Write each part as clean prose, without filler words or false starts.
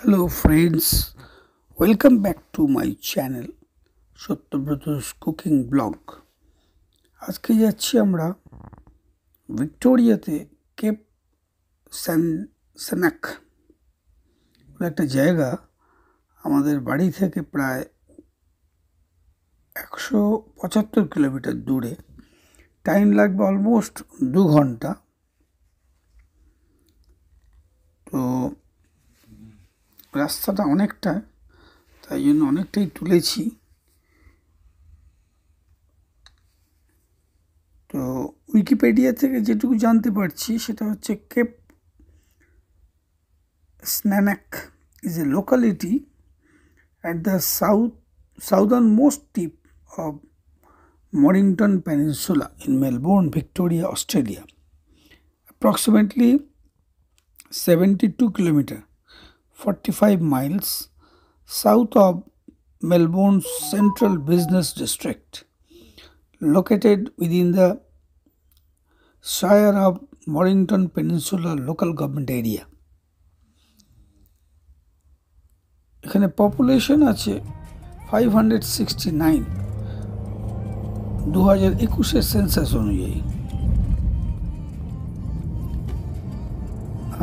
Hello friends, welcome back to my channel SATYABRATA'S cooking blog. আজকে যাচ্ছি আমরা ভিক্টোরিয়াতে Cape স্যানাক একটা জায়গা আমাদের বাড়ি থেকে প্রায় 175 কিলোমিটার দূরে। টাইম লাগবে অলমোস্ট 2 ঘন্টা। তো রাস্তাটা অনেকটা, তাই জন্য অনেকটাই তুলেছি। তো উইকিপিডিয়া থেকে যেটুকু জানতে পারছি সেটা হচ্ছে Cape স্যানাক is a locality at the southernmost tip of Mornington peninsula in Melbourne, Victoria, Australia. Approximately 72 kilometers, 45 miles south of Melbourne's central business district, located within the Shire of Mornington Peninsula local government area. এখানে population আছে 569 2021 census অনুযায়ী,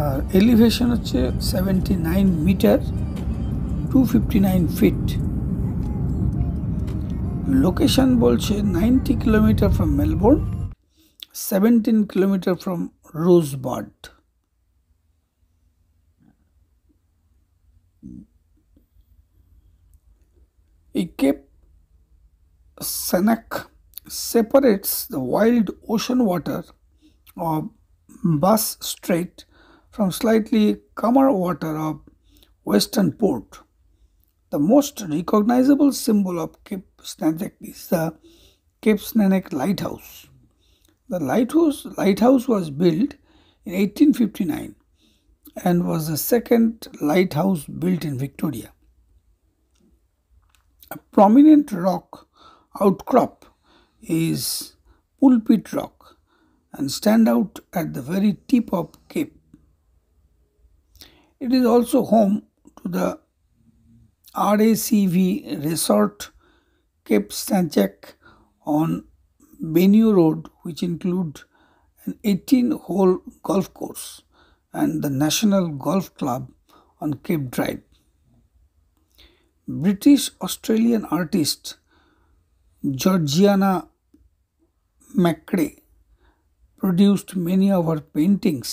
আর elevation হচ্ছে 79 metre 259 fit. Location বলছে 90 kilometre from Melbourne, 17 kilometre from Rosebud. Cape Schanck separates the wild ocean water of Bass Strait from slightly calmer water of Western Port. The most recognizable symbol of Cape Schanck is the Cape Schanck Lighthouse. The lighthouse was built in 1859 and was the second lighthouse built in Victoria. A prominent rock outcrop is Pulpit Rock and stand out at the very tip of Cape. It is also home to the RACV resort Cape Schanck on Benue Road, which include an 18-hole golf course and the National Golf Club on Cape Drive. British-Australian artist Georgiana McRae produced many of her paintings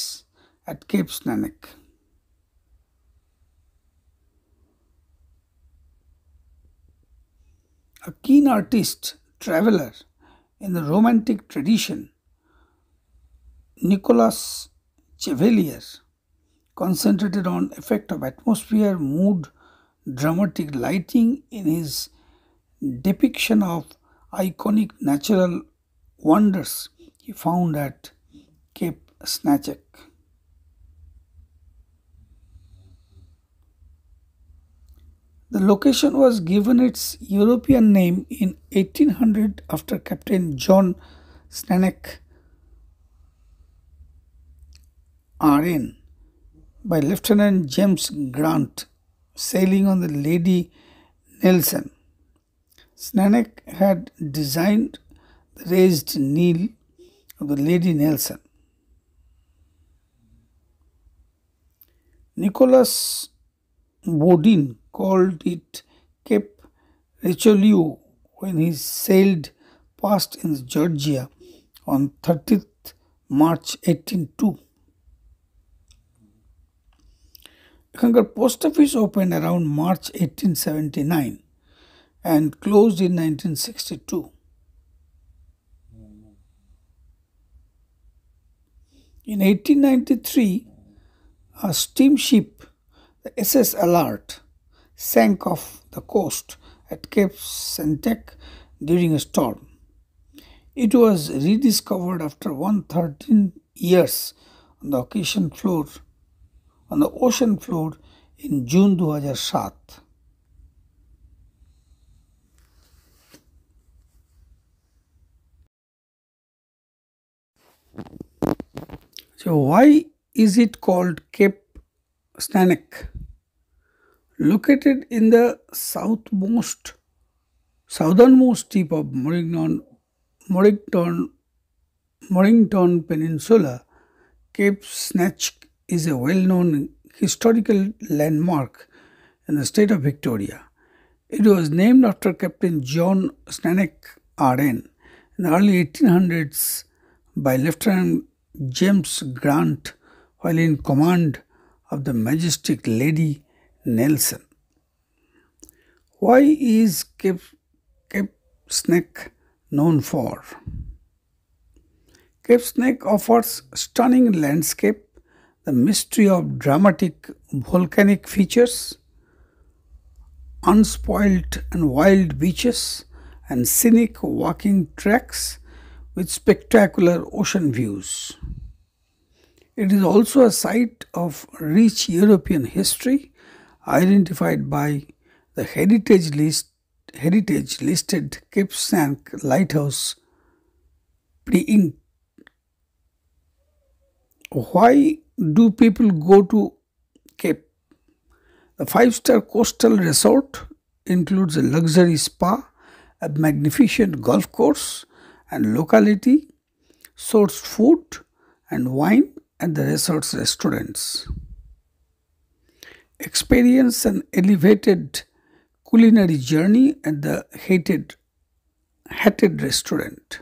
at Cape Schanck. A keen artist, traveler in the romantic tradition, Nicolas Chevalier concentrated on effect of atmosphere, mood, dramatic lighting in his depiction of iconic natural wonders he found at Cape Schanck. The location was given its European name in 1800 after Captain John Schanck RN by Lieutenant James Grant sailing on the Lady Nelson. Schanck had designed the raised keel of the Lady Nelson. Nicolas Baudin called it Cape Richelieu when he sailed past in Georgia on 30th March 1802. এখানকার post office opened around March 1879 and closed in 1962. In 1893, a steamship, the SS Alert, sank off the coast at Cape Schanck during a storm. It was rediscovered after 113 years on the ocean floor in June 2007. So why is it called Cape Schanck? Located in the southernmost tip of Mornington, Mornington Peninsula, Cape Schanck is a well-known historical landmark in the state of Victoria. It was named after Captain John Schanck, RN, in the early 1800s by Lieutenant James Grant while in command of the majestic Lady Nelson. Why is Cape Schanck known for? Cape Schanck offers stunning landscape, the mystery of dramatic volcanic features, unspoiled and wild beaches, and scenic walking tracks with spectacular ocean views. It is also a site of rich European history, identified by the heritage listed Cape Schanck Lighthouse pre-Inc. Why do people go to Cape? The 5-star coastal resort includes a luxury spa, a magnificent golf course, and locality sourced food and wine at the resort's restaurants. Experience an elevated culinary journey at the Hatted restaurant.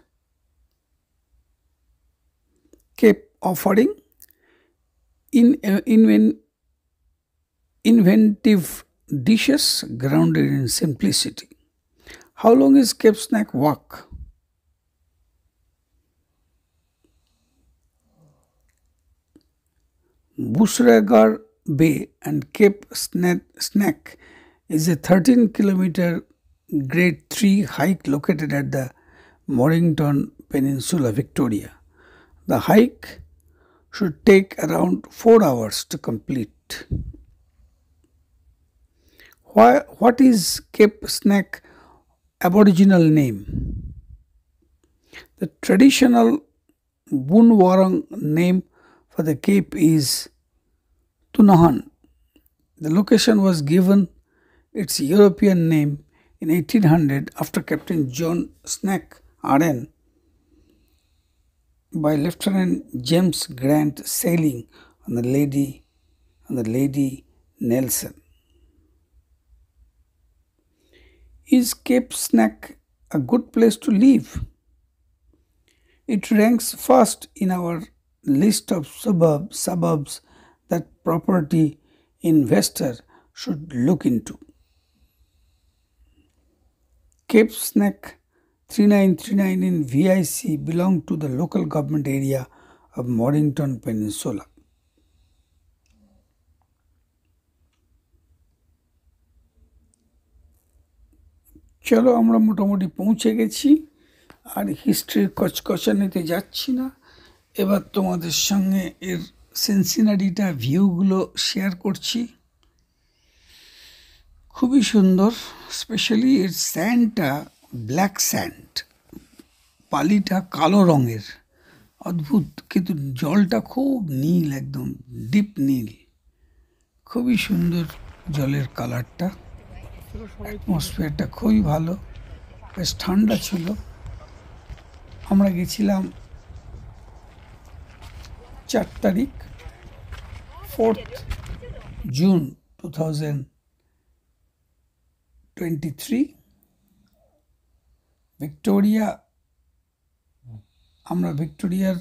Cape offering inventive dishes grounded in simplicity. How long is Cape Schanck walk? Busragar Bay and Cape Schanck is a 13-kilometer Grade 3 hike located at the Mornington Peninsula, Victoria. The hike should take around 4 hours to complete. What is Cape Schanck Aboriginal name? The traditional Boonwurrung name for the cape is Tunahan. The location was given its European name in 1800 after Captain John Schanck, RN, by Lieutenant James Grant sailing on the Lady Nelson. Is Cape Schanck a good place to live? It ranks first in our list of suburbs that property investor should look into. Cape Schanck 3939 in VIC belong to the local government area of Mornington Peninsula. চলো আমরা মোটামুটি পৌঁছে গেছি আর হিস্ট্রির কচকচানিতে যাচ্ছি না এবার তোমাদের সঙ্গে এর সিনসিনারিটা ভিউগুলো শেয়ার করছি খুবই সুন্দর স্পেশালি এর স্যান্ডটা ব্ল্যাক স্যান্ড বালিটা কালো রঙের অদ্ভুত কিন্তু জলটা খুব নীল একদম ডিপ নীল খুবই সুন্দর জলের কালারটা অ্যাটমসফিয়ারটা খুবই ভালো বেশ ঠান্ডা ছিল আমরা গেছিলাম 4 তারিখ 4th জুন 2023 ভিক্টোরিয়া আমরা ভিক্টোরিয়ার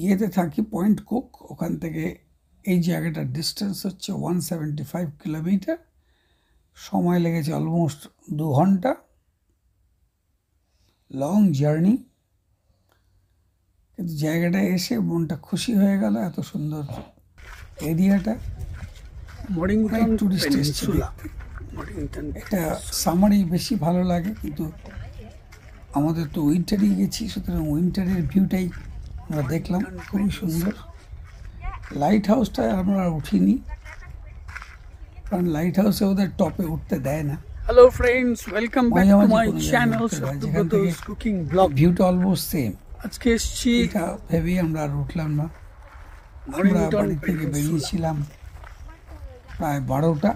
ইয়েতে থাকি পয়েন্ট কুক ওখান থেকে এই জায়গাটার ডিস্টেন্স হচ্ছে 175 কিলোমিটার সময় লেগেছে অলমোস্ট 2 ঘন্টা লং জার্নি কিন্তু জায়গাটা এসে মনটা খুশি হয়ে গেল এত সুন্দর এরিয়াটা মর্নিংটন টুরিস্ট পেনিনসুলা এটা সামারেই বেশি ভালো লাগে কিন্তু আমাদের তো উইন্টারেই গেছি সুতরাং উইন্টারের ভিউটাই আমরা দেখলাম খুবই সুন্দর লাইট হাউসটায় আমরা উঠিনি কারণ লাইট হাউসে ওদের টপে উঠতে দেয় না Hello friends, welcome back to my channel SATYABRATA'S cooking vlog. ভিউটা অলমোস্ট সেম আজকে এসেছি এটা ভেবেই আমরা আর উঠলাম না আমরা বাড়ি থেকে বেরিয়েছিলাম প্রায় 12টা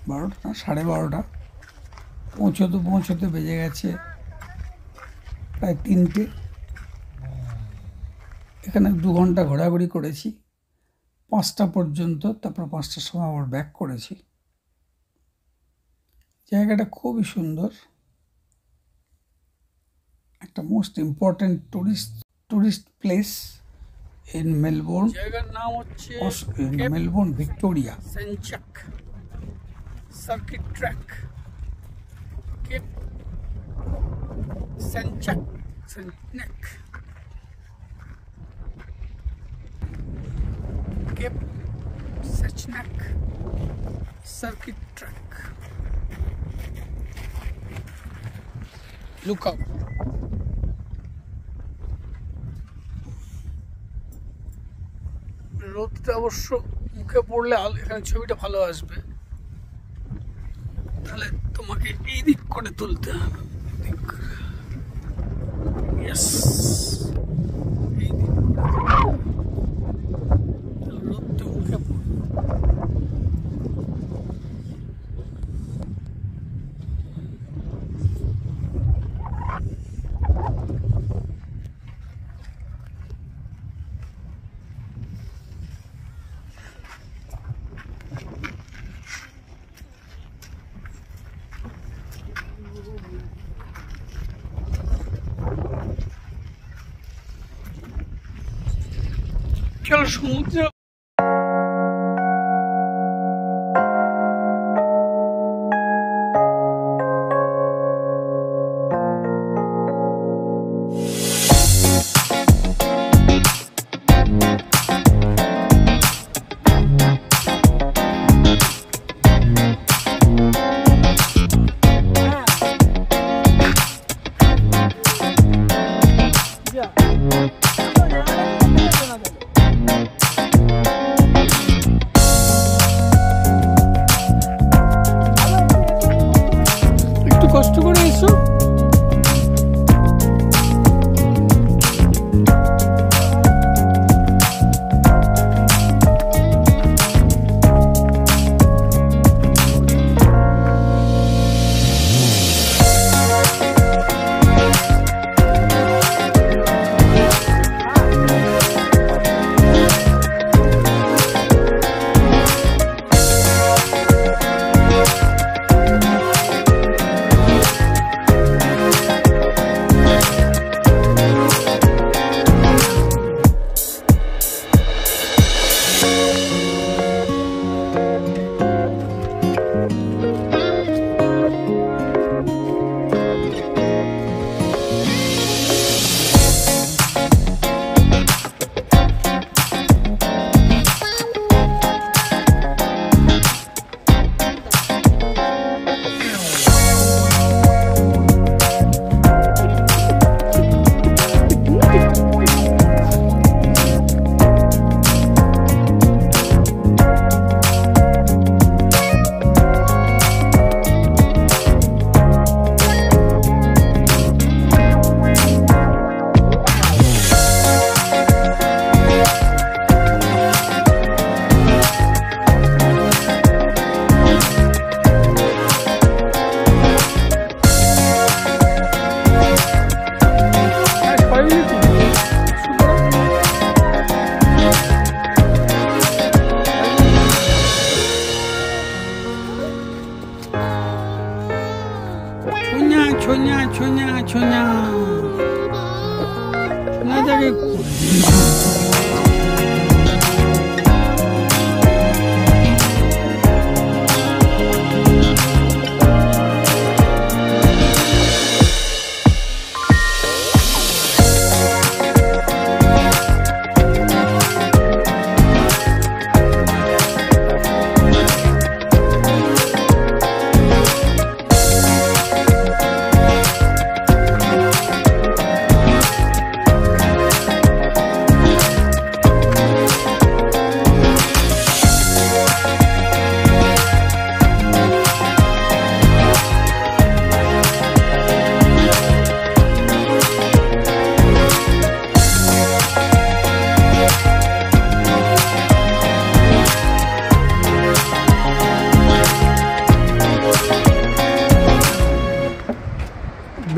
না 12:30 পৌঁছতে বেজে গেছে প্রায় 3টে। এখানে 2 ঘন্টা ঘোরাঘুরি করেছি 5টা পর্যন্ত, তারপর 5টার সময় আবার ব্যাক করেছি। জায়গাটা খুবই সুন্দর, একটা most important tourist place in Melbourne. জায়গার নাম হচ্ছে Melbourne Victoria. Schanck circuit track, Cape Schanck Schanck, Cape Schanck circuit track. Look out. রোদটা অবশ্য মুখে পড়লে এখানে ছবিটা ভালো আসবে, তাহলে তোমাকে এই দিক করে তুলতে হবে। ইয়েস, এই দিক রোদটা মুখে পড়বে। চলো সমুদ্র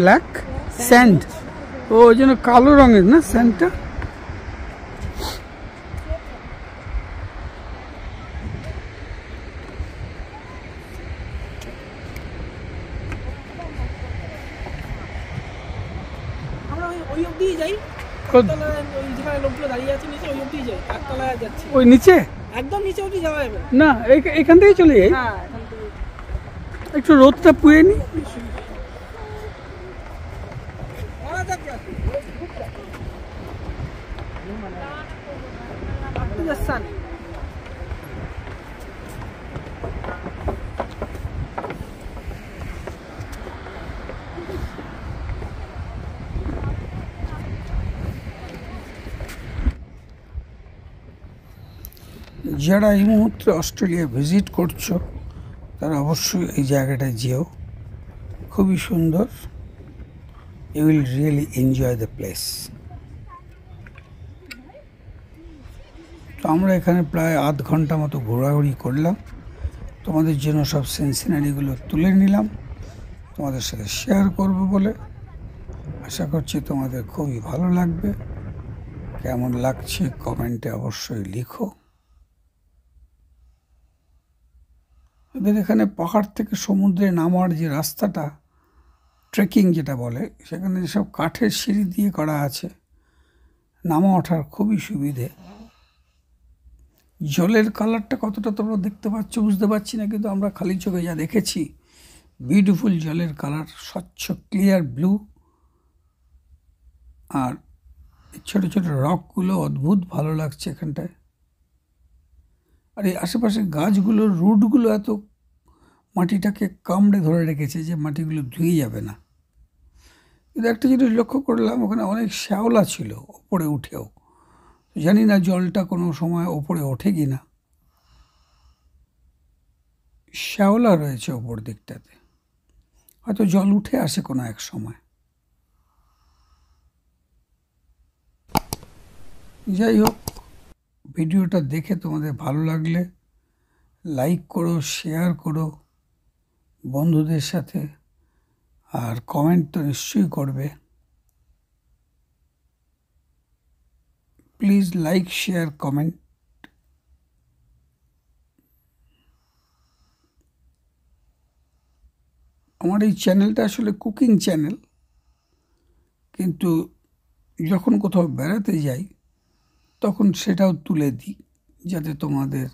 ব্ল্যাক স্যান্ড, ওই জন্য কালো রঙের না স্যান্ডটা। ওই নিচে একদম নিচে উঠে যাওয়া যাবে না, এখান থেকে চলে যাই। একটু রোদটা পুয়ে নি। যারা এই মুহূর্তে অস্ট্রেলিয়া ভিজিট করছো তারা অবশ্যই এই জায়গাটায় যেও, খুবই সুন্দর। You will really enjoy the place. তো আমরা এখানে প্রায় আধ ঘন্টা মতো ঘোরাঘুরি করলাম, তোমাদের জন্য সব সিনারিগুলো তুলে নিলাম, তোমাদের সাথে শেয়ার করব বলে। আশা করছি তোমাদের খুবই ভালো লাগবে। কেমন লাগছে কমেন্টে অবশ্যই লিখো। এদের এখানে পাহাড় থেকে সমুদ্রে নামার যে রাস্তাটা, ট্রেকিং যেটা বলে, সেখানে সব কাঠের সিঁড়ি দিয়ে করা আছে, নামা ওঠার খুবই সুবিধে। জলের কালারটা কতটা তোমরা দেখতে পাচ্ছ বুঝতে পারছি না, কিন্তু আমরা খালি চোখে যা দেখেছি, বিউটিফুল জলের কালার, স্বচ্ছ ক্লিয়ার ব্লু। আর ছোট ছোট রকগুলো অদ্ভুত ভালো লাগছে এখানটায়। আর এই আশেপাশে গাছগুলোর রুটগুলো এত মাটিটাকে কামড়ে ধরে রেখেছে যে মাটিগুলো ধুয়ে যাবে না। কিন্তু একটা জিনিস লক্ষ্য করলাম, ওখানে অনেক শ্যাওলা ছিল ওপরে উঠেও। জানি না জলটা কোনো সময় ওপরে ওঠে কি না। শ্যাওলা রয়েছে ওপর দিকটাতে, হয়তো জল উঠে আসে কোনো এক সময়। যাই হোক, ভিডিওটা দেখে তোমাদের ভালো লাগলে লাইক করো, শেয়ার করো বন্ধুদের সাথে, আর কমেন্ট তো নিশ্চয়ই করবে। Please like, share, comment. আমার এই চ্যানেলটা আসলে কুকিং চ্যানেল, কিন্তু যখন কোথাও বেড়াতে যাই তখন সেটাও তুলে দিই, যাতে তোমাদের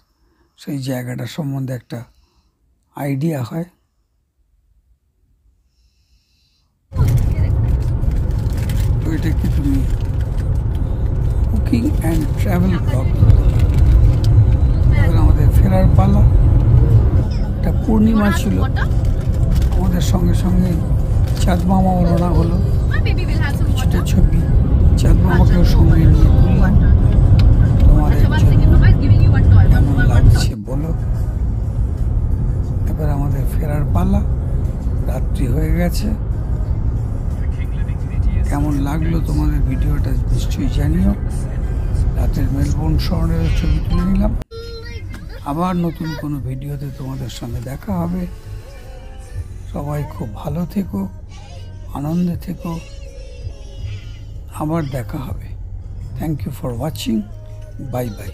সেই জায়গাটা সম্বন্ধে একটা আইডিয়া হয়। তো এটা কি তুমি কুকিং অ্যান্ড ট্রাভেল ব্লগ। এবার আমাদের ফেরার পালা। একটা পূর্ণিমা ছিল, আমাদের সঙ্গে সঙ্গে চাঁদ মামাও রওনা হলো। কিছুটা ছবি চাঁদ মামাকেও সঙ্গে নিয়ে তুললাম তোমাদের জন্য। কেমন লাগছে বলো। এবার আমাদের ফেরার পালা, রাত্রি হয়ে গেছে। কেমন লাগলো তোমাদের ভিডিওটা নিশ্চয়ই জানিও। রাতের মেলবোর্ন শহরের ছবি তুলে নিলাম। আবার নতুন কোনো ভিডিওতে তোমাদের সঙ্গে দেখা হবে। সবাই খুব ভালো থেকো, আনন্দে থেকো। আবার দেখা হবে। Thank you for watching. Bye by.